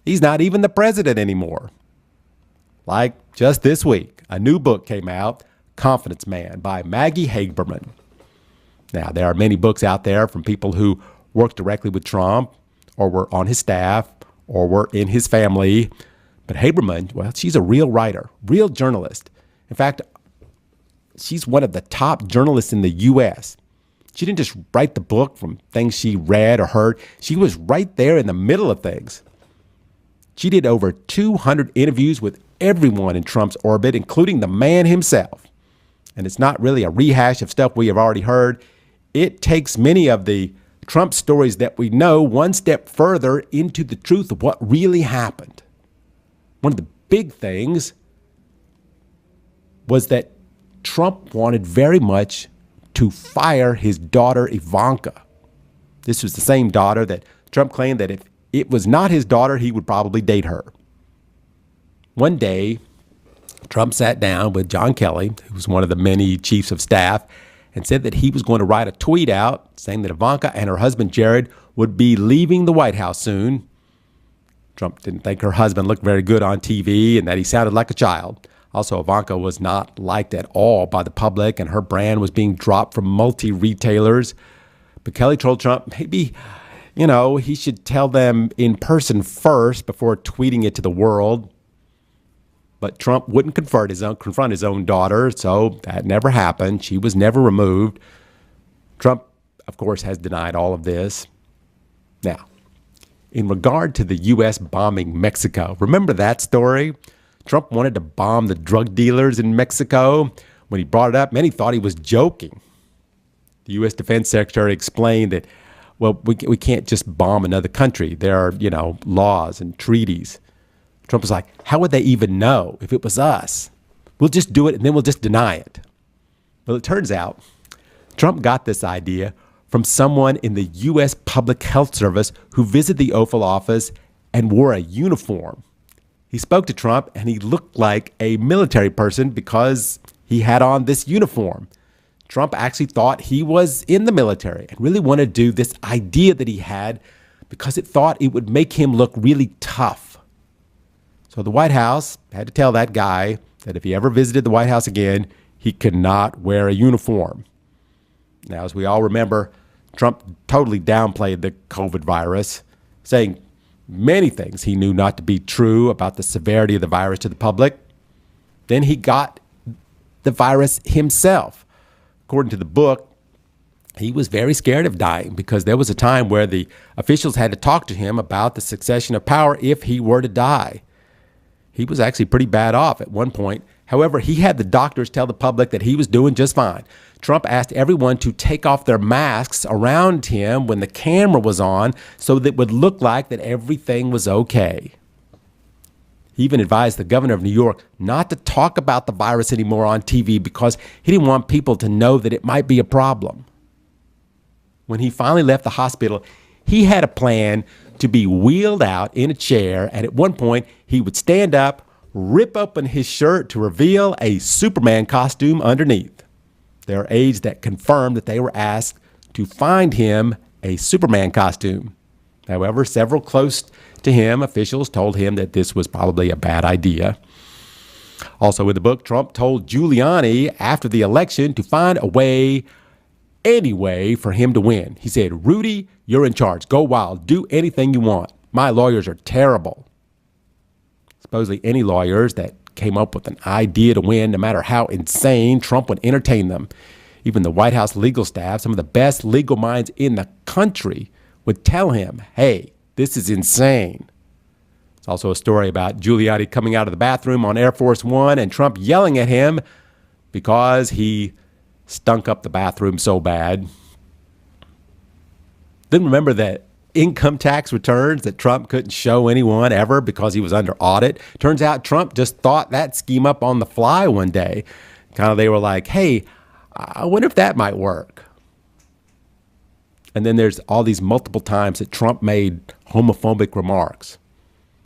He's not even the president anymore. Like just this week, a new book came out, Confidence Man by Maggie Haberman. Now, there are many books out there from people who worked directly with Trump or were on his staff or were in his family. But Haberman, well, she's a real writer, real journalist. In fact, she's one of the top journalists in the U.S. She didn't just write the book from things she read or heard. She was right there in the middle of things. She did over 200 interviews with everyone in Trump's orbit, including the man himself. And it's not really a rehash of stuff we have already heard. It takes many of the Trump stories that we know one step further into the truth of what really happened. One of the big things was that Trump wanted very much to fire his daughter Ivanka. This was the same daughter that Trump claimed that if it was not his daughter, he would probably date her. One day, Trump sat down with John Kelly, who was one of the many chiefs of staff, and said that he was going to write a tweet out saying that Ivanka and her husband Jared would be leaving the White House soon. Trump didn't think her husband looked very good on TV and that he sounded like a child. Also, Ivanka was not liked at all by the public, and her brand was being dropped from multi-retailers. But Kelly told Trump maybe, he should tell them in person first before tweeting it to the world. But Trump wouldn't confront his own daughter, so that never happened. She was never removed. Trump, of course, has denied all of this. Now, in regard to the U.S. bombing Mexico, remember that story? Trump wanted to bomb the drug dealers in Mexico. When he brought it up, many thought he was joking. The U.S. Defense Secretary explained that, well, we can't just bomb another country. There are, laws and treaties. Trump was like, how would they even know if it was us? We'll just do it and then we'll just deny it. Well, it turns out Trump got this idea from someone in the U.S. Public Health Service who visited the Oval Office and wore a uniform. He spoke to Trump and he looked like a military person because he had on this uniform. Trump actually thought he was in the military and really wanted to do this idea that he had because it thought it would make him look really tough. So the White House had to tell that guy that if he ever visited the White House again, he could not wear a uniform. Now, as we all remember, Trump totally downplayed the COVID virus, saying many things he knew not to be true about the severity of the virus to the public. Then he got the virus himself. According to the book, he was very scared of dying because there was a time where the officials had to talk to him about the succession of power if he were to die. He was actually pretty bad off at one point. However, he had the doctors tell the public that he was doing just fine. Trump asked everyone to take off their masks around him when the camera was on so that it would look like that everything was okay. He even advised the governor of New York not to talk about the virus anymore on TV because he didn't want people to know that it might be a problem. When he finally left the hospital, he had a plan to be wheeled out in a chair, and at one point he would stand up, rip open his shirt to reveal a Superman costume underneath. There are aides that confirmed that they were asked to find him a Superman costume. However, several close to him officials told him that this was probably a bad idea. Also in the book, Trump told Giuliani after the election to find a way, any way, for him to win. He said, "Rudy, you're in charge. Go wild. Do anything you want. My lawyers are terrible." Supposedly any lawyers that came up with an idea to win, no matter how insane, Trump would entertain them. Even the White House legal staff, some of the best legal minds in the country, would tell him, "Hey, this is insane." There's also a story about Giuliani coming out of the bathroom on Air Force One and Trump yelling at him because he stunk up the bathroom so bad. Then remember that income tax returns that Trump couldn't show anyone ever because he was under audit. Turns out Trump just thought that scheme up on the fly one day. They were like, "Hey, I wonder if that might work." And then there's all these multiple times that Trump made homophobic remarks.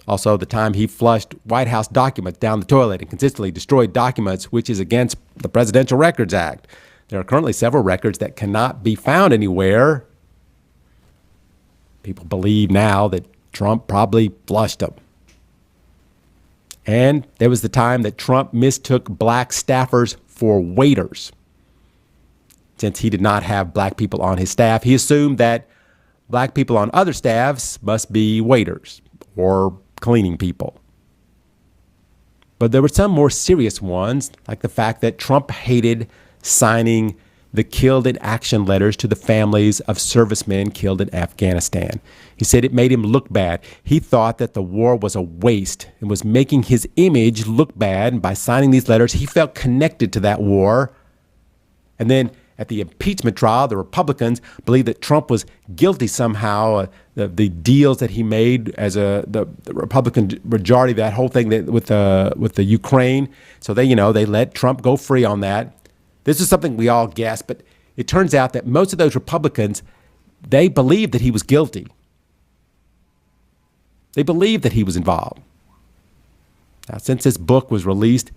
Also, the time he flushed White House documents down the toilet and consistently destroyed documents, which is against the Presidential Records Act. There are currently several records that cannot be found anywhere. People believe now that Trump probably flushed them. And there was the time that Trump mistook black staffers for waiters. Since he did not have black people on his staff, he assumed that black people on other staffs must be waiters or cleaning people. But there were some more serious ones, like the fact that Trump hated signing the killed in action letters to the families of servicemen killed in Afghanistan. He said it made him look bad. He thought that the war was a waste and was making his image look bad. And by signing these letters, he felt connected to that war. And then at the impeachment trial, the Republicans believed that Trump was guilty somehow. The deals that he made as the Republican majority, that whole thing with the Ukraine. So they let Trump go free on that. This is something we all guessed, but it turns out that most of those Republicans, they believed that he was guilty. They believed that he was involved. Now, since this book was released,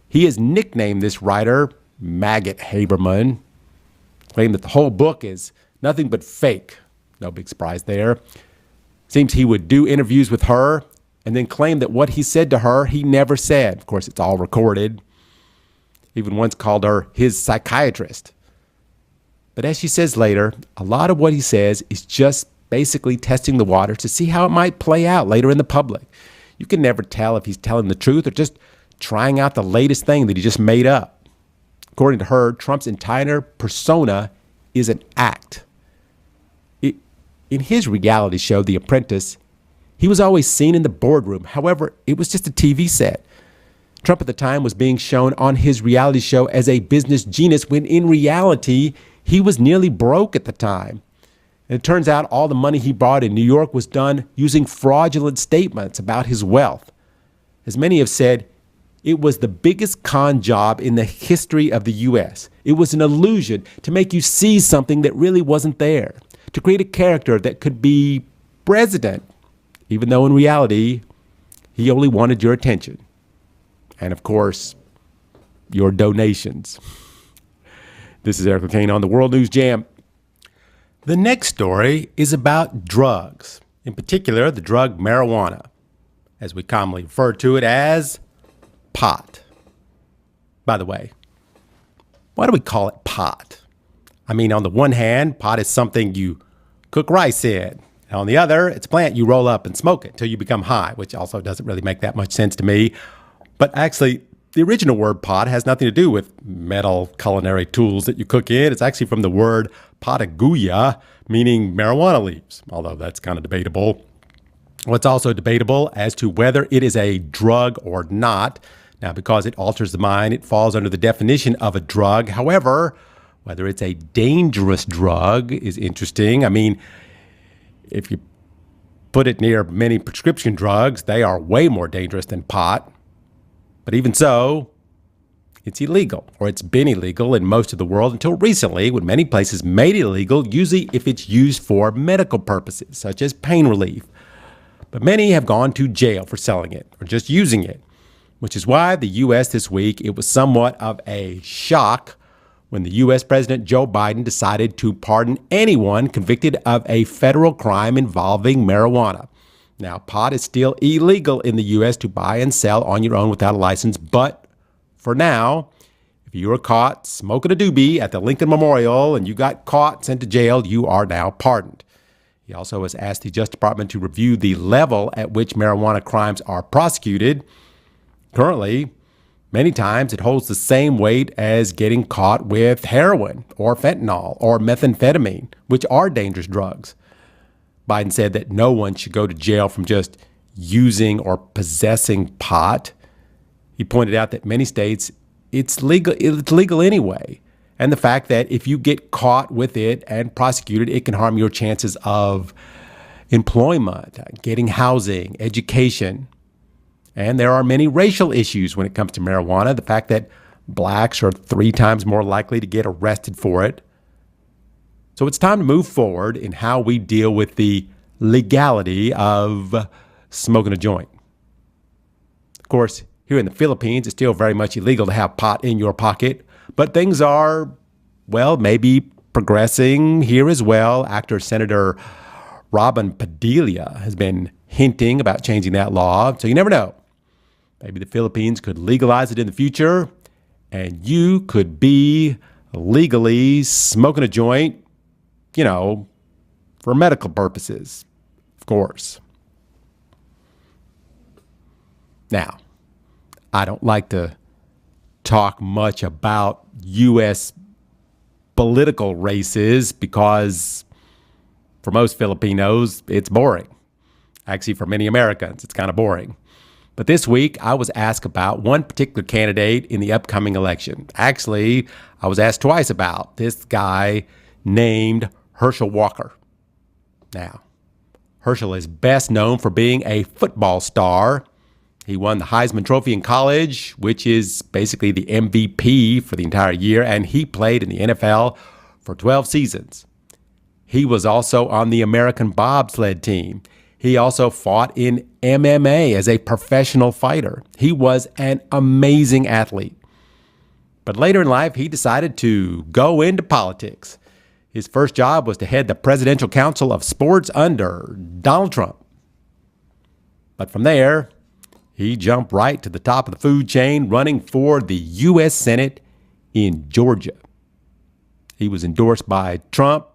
he has nicknamed this writer Maggot Haberman, claimed that the whole book is nothing but fake. No big surprise there. Seems he would do interviews with her and then claim that what he said to her, he never said. Of course, it's all recorded. Even once called her his psychiatrist. But as she says later, a lot of what he says is just basically testing the water to see how it might play out later in the public. You can never tell if he's telling the truth or just trying out the latest thing that he just made up. According to her, Trump's entire persona is an act. In his reality show, The Apprentice, he was always seen in the boardroom. However, it was just a TV set. Trump at the time was being shown on his reality show as a business genius when in reality, he was nearly broke at the time. And it turns out all the money he brought in New York was done using fraudulent statements about his wealth. As many have said, it was the biggest con job in the history of the U.S. It was an illusion to make you see something that really wasn't there, to create a character that could be president, even though in reality, he only wanted your attention. And of course, your donations. This is Eric Lecain on the World News Jam. The next story is about drugs, in particular the drug marijuana, as we commonly refer to it as pot. By the way, why do we call it pot? I mean, on the one hand, pot is something you cook rice in. And on the other, it's a plant you roll up and smoke it until you become high, which also doesn't really make that much sense to me. But actually, the original word pot has nothing to do with metal culinary tools that you cook in. It's actually from the word pataguya, meaning marijuana leaves, although that's kind of debatable. What's also debatable as to whether it is a drug or not. Now, because it alters the mind, it falls under the definition of a drug. However, whether it's a dangerous drug is interesting. I mean, if you put it near many prescription drugs, they are way more dangerous than pot. But even so, it's illegal, or it's been illegal in most of the world until recently, when many places made it illegal, usually if it's used for medical purposes, such as pain relief. But many have gone to jail for selling it or just using it, which is why the U.S. this week, it was somewhat of a shock when the U.S. President Joe Biden decided to pardon anyone convicted of a federal crime involving marijuana. Now, pot is still illegal in the U.S. to buy and sell on your own without a license, but for now, if you were caught smoking a doobie at the Lincoln Memorial and you got caught, sent to jail, you are now pardoned. He also has asked the Justice Department to review the level at which marijuana crimes are prosecuted. Currently, many times it holds the same weight as getting caught with heroin or fentanyl or methamphetamine, which are dangerous drugs. Biden said that no one should go to jail from just using or possessing pot. He pointed out that many states, it's legal anyway. And the fact that if you get caught with it and prosecuted, it can harm your chances of employment, getting housing, education. And there are many racial issues when it comes to marijuana. The fact that blacks are 3 times more likely to get arrested for it. So it's time to move forward in how we deal with the legality of smoking a joint. Of course, here in the Philippines, it's still very much illegal to have pot in your pocket, but things are, well, maybe progressing here as well. Actor Senator Robin Padilla has been hinting about changing that law, so you never know. Maybe the Philippines could legalize it in the future, and you could be legally smoking a joint, for medical purposes, of course. Now, I don't like to talk much about U.S. political races because for most Filipinos, it's boring. Actually, for many Americans, it's kind of boring. But this week, I was asked about one particular candidate in the upcoming election. Actually, I was asked twice about this guy named Herschel Walker. Now, Herschel is best known for being a football star. He won the Heisman Trophy in college, which is basically the MVP for the entire year, and he played in the NFL for 12 seasons. He was also on the American bobsled team. He also fought in MMA as a professional fighter. He was an amazing athlete. But later in life, he decided to go into politics. His first job was to head the Presidential Council of Sports under Donald Trump. But from there, he jumped right to the top of the food chain, running for the U.S. Senate in Georgia. He was endorsed by Trump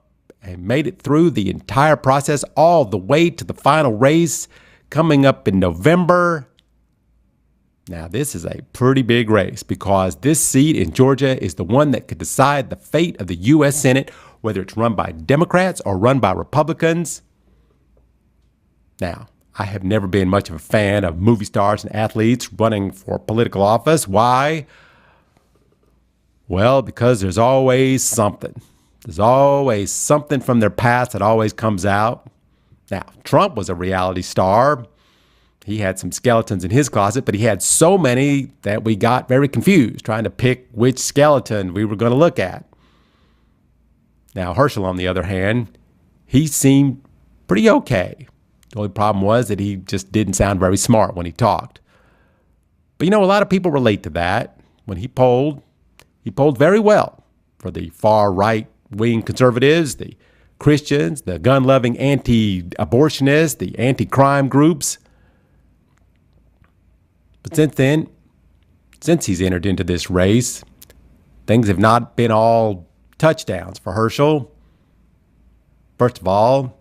and made it through the entire process all the way to the final race coming up in November. Now, this is a pretty big race because this seat in Georgia is the one that could decide the fate of the U.S. Senate, whether it's run by Democrats or run by Republicans. Now, I have never been much of a fan of movie stars and athletes running for political office. Why? Well, because there's always something. There's always something from their past that always comes out. Now, Trump was a reality star. He had some skeletons in his closet, but he had so many that we got very confused trying to pick which skeleton we were going to look at. Now, Herschel, on the other hand, he seemed pretty okay. The only problem was that he just didn't sound very smart when he talked. But a lot of people relate to that. When he polled very well for the far right-wing conservatives, the Christians, the gun-loving anti-abortionists, the anti-crime groups. But since he's entered into this race, things have not been all touchdowns for Herschel. First of all,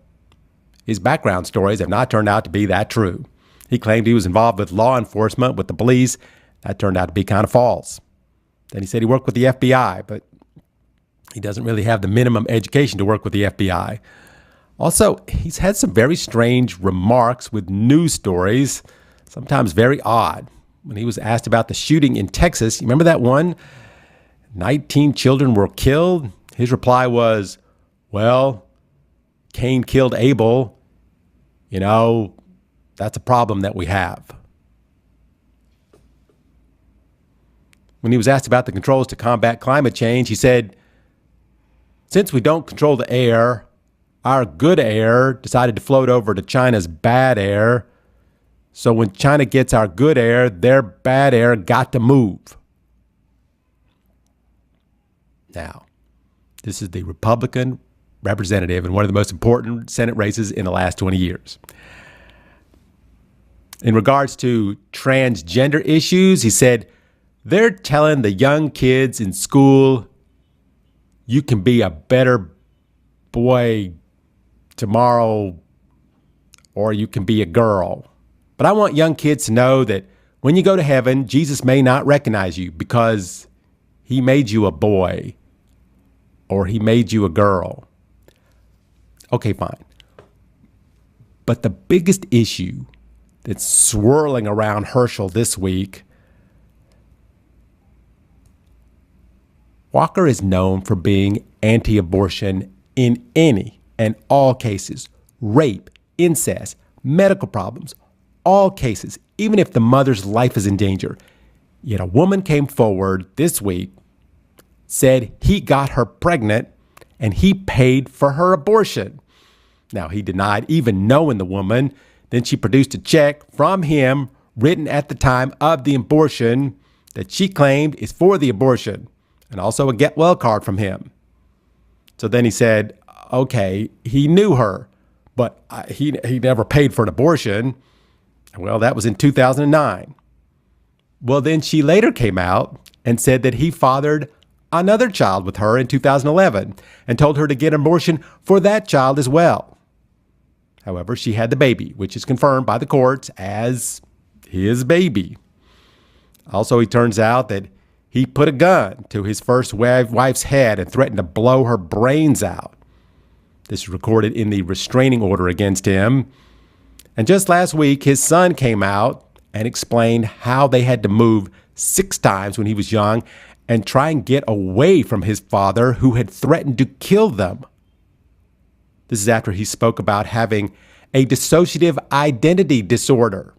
his background stories have not turned out to be that true. He claimed he was involved with law enforcement, with the police. That turned out to be kind of false. Then he said he worked with the FBI, but he doesn't really have the minimum education to work with the FBI. Also, he's had some very strange remarks with news stories, sometimes very odd. When he was asked about the shooting in Texas, you remember that one? 19 children were killed. His reply was, well, Cain killed Abel. That's a problem that we have. When he was asked about the controls to combat climate change, he said, since we don't control the air, our good air decided to float over to China's bad air. So when China gets our good air, their bad air got to move. Now, this is the Republican representative in one of the most important Senate races in the last 20 years. In regards to transgender issues, he said, they're telling the young kids in school, you can be a better boy tomorrow or you can be a girl. But I want young kids to know that when you go to heaven, Jesus may not recognize you because he made you a boy or he made you a girl. Okay, fine. But the biggest issue that's swirling around Herschel this week, Walker is known for being anti-abortion in any and all cases, rape, incest, medical problems, all cases, even if the mother's life is in danger. Yet a woman came forward this week, said he got her pregnant, and he paid for her abortion. Now, he denied even knowing the woman. Then she produced a check from him written at the time of the abortion that she claimed is for the abortion, and also a get well card from him. So then he said, okay, he knew her, but he never paid for an abortion. Well, that was in 2009. Well, then she later came out and said that he fathered another child with her in 2011 and told her to get an abortion for that child as well. However, she had the baby, which is confirmed by the courts as his baby. Also, it turns out that he put a gun to his first wife's head and threatened to blow her brains out. This is recorded in the restraining order against him. And just last week, his son came out and explained how they had to move 6 times when he was young and try and get away from his father, who had threatened to kill them. This is after he spoke about having a dissociative identity disorder.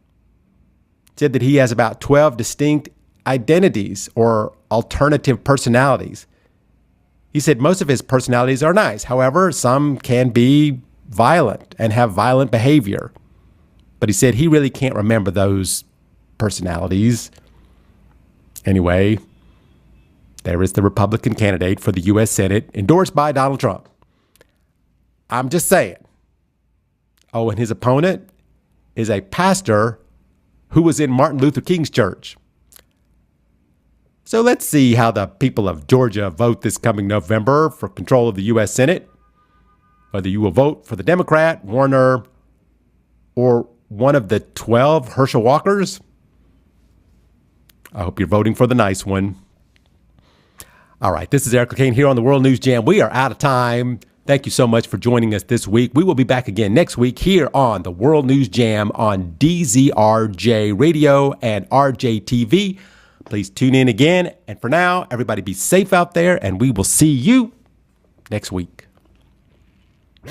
He said that he has about 12 distinct identities or alternative personalities. He said most of his personalities are nice. However, some can be violent and have violent behavior. But he said he really can't remember those personalities. Anyway, there is the Republican candidate for the U.S. Senate endorsed by Donald Trump. I'm just saying. Oh, and his opponent is a pastor who was in Martin Luther King's church. So let's see how the people of Georgia vote this coming November for control of the U.S. Senate. Whether you will vote for the Democrat, Warner, or one of the 12 Herschel Walkers. I hope you're voting for the nice one. All right, this is Eric Lecain here on the World News Jam. We are out of time. Thank you so much for joining us this week. We will be back again next week here on the World News Jam on DZRJ Radio and RJTV. Please tune in again. And for now, everybody be safe out there, and we will see you next week.